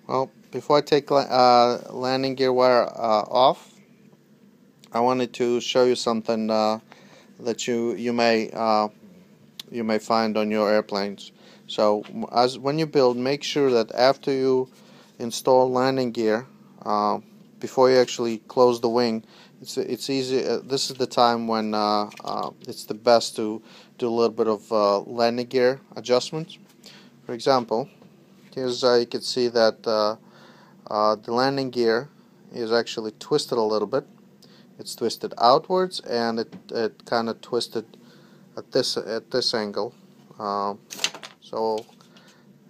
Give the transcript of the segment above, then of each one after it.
Well, before I take landing gear wire off, I wanted to show you something that you may find on your airplanes. So, as when you build, make sure that after you install landing gear, uh, before you actually close the wing, it's easy. This is the time when it's the best to do a little bit of landing gear adjustments. For example, here's you can see that. The landing gear is actually twisted a little bit. It's twisted outwards, and it kind of twisted at this angle. Um, so,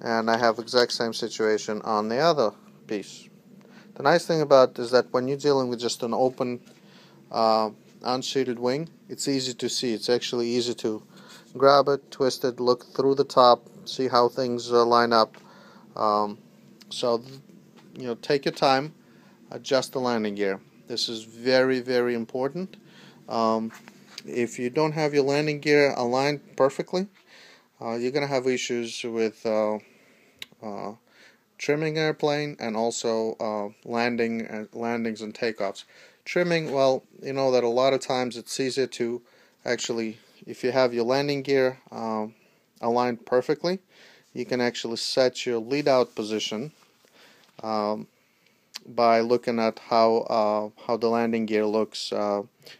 and I have exact same situation on the other piece. The nice thing about is that when you're dealing with just an open, unsheeted wing, it's easy to see. It's actually easy to grab it, twist it, look through the top, see how things line up. Um, so, take your time. Adjust the landing gear. This is very, very important. Um, if you don't have your landing gear aligned perfectly, you're going to have issues with uh, trimming airplane and also landings and takeoffs. Trimming, well, you know that a lot of times it's easier to actually, if you have your landing gear aligned perfectly, you can actually set your lead out position. Um, by looking at how the landing gear looks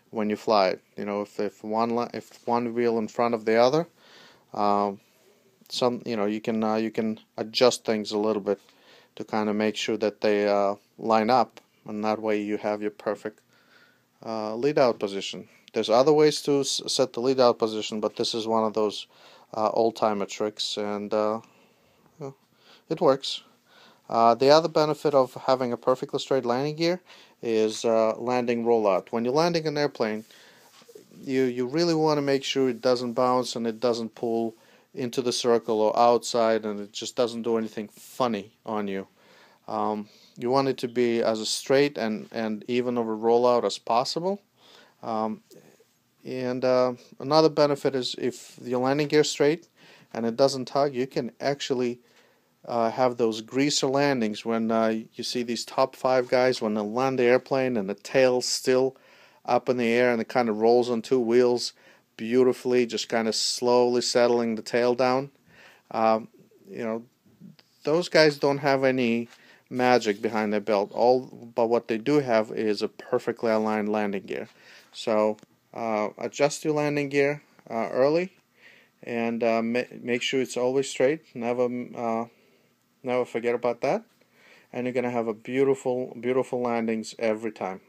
when you fly it. You know, if one wheel in front of the other, um, you can adjust things a little bit to kind of make sure that they line up, and that way you have your perfect lead out position. There's other ways to set the lead out position, but this is one of those old timer tricks, and it works. The other benefit of having a perfectly straight landing gear is landing rollout. When you're landing an airplane, you really want to make sure it doesn't bounce and it doesn't pull into the circle or outside, and it just doesn't do anything funny on you. You want it to be as straight and even of a rollout as possible. Um, and Another benefit is if your landing gear is straight and it doesn't tug, you can actually have those greaser landings when you see these top five guys when they land the airplane and the tail's still up in the air and it kind of rolls on two wheels beautifully, just kind of slowly settling the tail down. Um, you know, those guys don't have any magic behind their belt. But what they do have is a perfectly aligned landing gear. So adjust your landing gear early and make sure it's always straight. Never forget about that, and you're going to have a beautiful, beautiful landings every time.